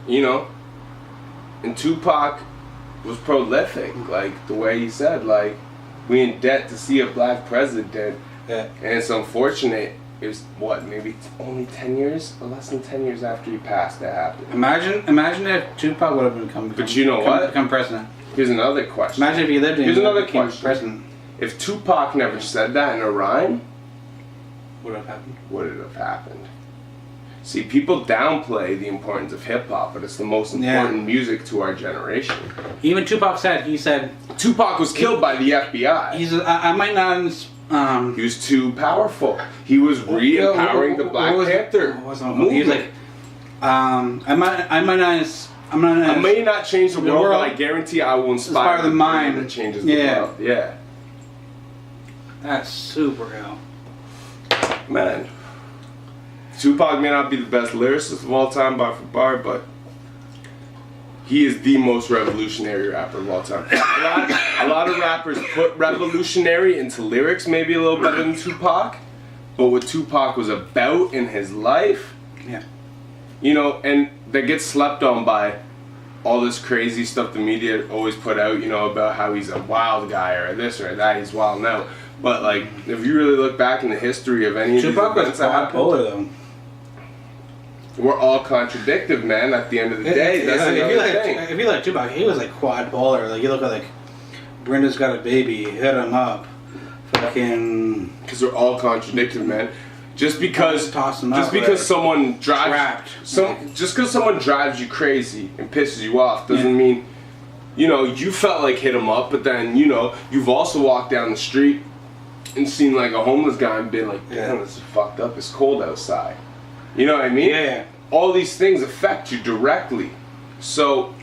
you know, and Tupac was prolific, like the way he said, like, we in debt to see a black president. Yeah. And it's unfortunate. It was what, maybe only 10 years, or less than 10 years after he passed that happened. Imagine if Tupac would have become president. Here's another question. Imagine if he lived in. Here's another question. President. If Tupac never said that in a rhyme, what would have happened? What would have happened? See, people downplay the importance of hip hop, but it's the most important music to our generation. Even Tupac said Tupac was killed by the FBI. I might not. He was too powerful. He was re-empowering the Black Panther movement. He was like, I may not change the world, but I guarantee I will inspire the mind that changes the world. Yeah. That's super ill. Man. Tupac may not be the best lyricist of all time, bar for bar, but he is the most revolutionary rapper of all time. A lot of rappers put revolutionary into lyrics, maybe a little better than Tupac, but what Tupac was about in his life, you know, and that gets slept on by all this crazy stuff the media always put out, you know, about how he's a wild guy or this or that, he's wild now. But like, if you really look back in the history of any of these events that happened, though. We're all contradictive, man. At the end of the day, that's another thing. If you like Tupac, he was like quadpolar. Like you look at like Brenda's Got a Baby, Hit 'Em Up, fucking. Because we're all contradictive, man. Just because someone drives, just because someone drives you crazy and pisses you off doesn't mean, you know, you felt like Hit 'Em Up, but then you know you've also walked down the street and seen like a homeless guy and been like, damn, this is fucked up. It's cold outside. You know what I mean? Yeah. All these things affect you directly. So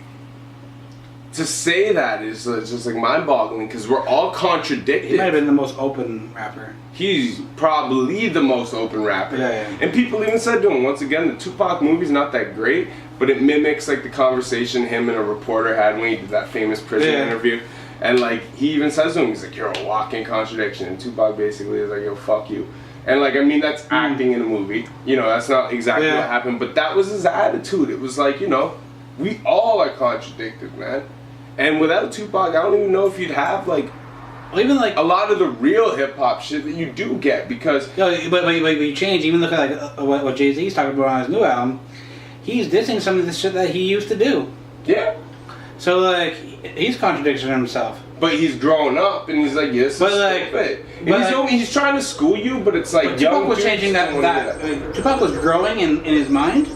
to say that is just like mind-boggling because we're all contradicted. He might have been the most open rapper. He's probably the most open rapper. Yeah. And people even said to him, once again, the Tupac movie's not that great, but it mimics like the conversation him and a reporter had when he did that famous prison interview. And like he even says to him, he's like, you're a walking contradiction. And Tupac basically is like, yo, fuck you. And like, I mean, that's acting in a movie. You know, that's not exactly what happened, but that was his attitude. It was like, you know, we all are contradicted, man. And without Tupac, I don't even know if you'd have like, even like a lot of the real hip hop shit that you do get because. But you change. Even look at like what Jay-Z's talking about on his new album. He's dissing some of the shit that he used to do. Yeah. So like, he's contradicting himself. But he's growing up, and he's like, yes, but like, but he's trying to school you, but it's like, Tupac was changing that Tupac was growing in his mind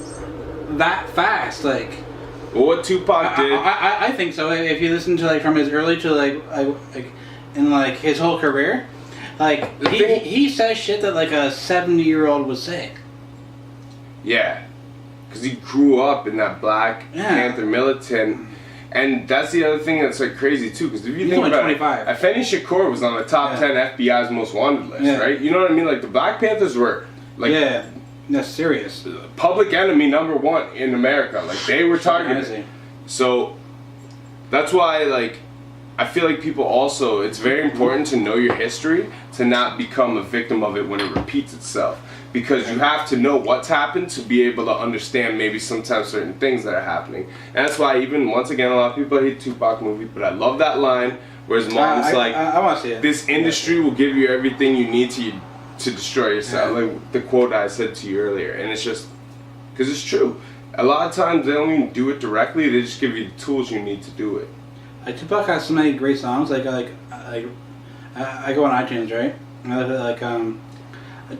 that fast, like. Well, what Tupac did, I think so. If you listen to like from his early to like in like his whole career, like he says shit that like a 70-year-old would say. Yeah, because he grew up in that Black Panther militant. And that's the other thing that's like crazy too, because if you think about 25. it, Afeni Shakur was on the top 10 FBI's most wanted list, right? You know what I mean? Like the Black Panthers were like that's serious. Public enemy #1 in America. Like they were targeted. So that's why like I feel like people also, it's very important to know your history to not become a victim of it when it repeats itself. Because you have to know what's happened to be able to understand maybe sometimes certain things that are happening. And that's why even, once again, a lot of people hate Tupac movie, but I love that line where his mom's like, I want to see it. This industry will give you everything you need to destroy yourself. Like the quote I said to you earlier. And it's just, because it's true. A lot of times they don't even do it directly, they just give you the tools you need to do it. Like Tupac has so many great songs, I go on iTunes, right? And I look at like,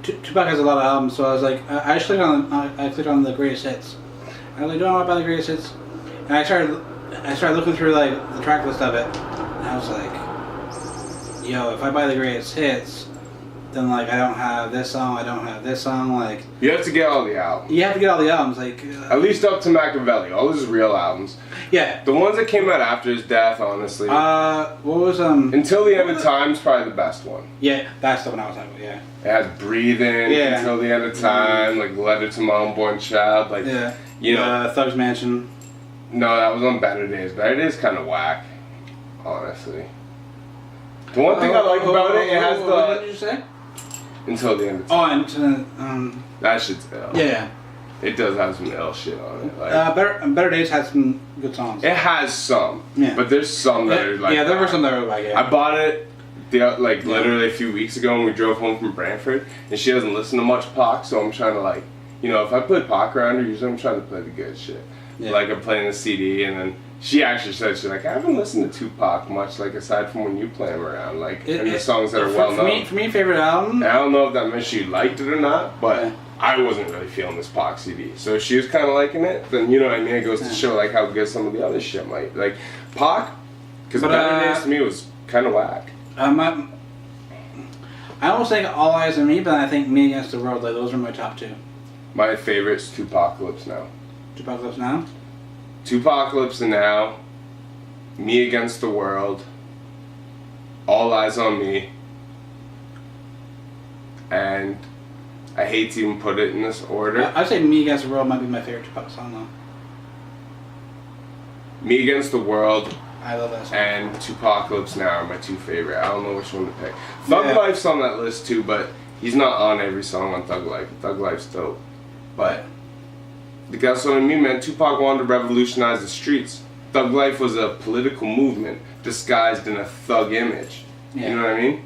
Tupac has a lot of albums, so I was like, I clicked on the greatest hits. I was like, do I want to buy the greatest hits? And I started looking through like the track list of it, and I was like, yo, if I buy the greatest hits, then like I don't have this song, like. You have to get all the albums. You have to get all the albums, like. At least up to Machiavelli, all his real albums. Yeah. The ones that came out after his death, honestly. What was Until the End of Time's probably the best one. Yeah, that's the one I was talking about. Yeah. It has Breathing, Until the End of Time, like Letter to My Unborn Child, like you know. Thug's Mansion. No, that was on Better Days. Better Days kind of whack, honestly. The one thing I like about it has the. What did you say? Until the End of Time. Oh, and that shit's ill. Yeah. It does have some ill shit on it. Like, Better Days had some good songs. it has some, Yeah. but there's some that are like. Yeah, there were some that were like. Yeah. I bought it literally a few weeks ago when we drove home from Brantford, and she doesn't listen to much Pac, so I'm trying to like, if I put Pac around her, usually I'm trying to play the good shit. Yeah. Like I'm playing the CD, and then she actually said, she's like, I haven't listened to Tupac much, like aside from when you play him around, like and the songs that are well known. For me, favorite album. I don't know if that meant she liked it or not, but Yeah. I wasn't really feeling this Pac CD. So if she was kind of liking it, then you know what I mean. It goes to show like how good some of the other shit might like Pac, because Better Days to me was kind of whack. I almost think All Eyes on Me, but I think Me Against the World. Like those are my top two. My favorite's Tupacalypse Now. Tupacalypse Now. Tupacalypse Now. Me Against the World. All Eyes on Me. And I hate to even put it in this order. I'd say Me Against the World might be my favorite Tupac song though. Me Against the World I love that song. and Tupacalypse Now are my two favorite. I don't know which one to pick. Thug Life's on that list too, but he's not on every song on Thug Life. Thug Life's dope. But that's what I mean, man. Tupac wanted to revolutionize the streets. Thug Life was a political movement disguised in a thug image. Yeah. You know what I mean?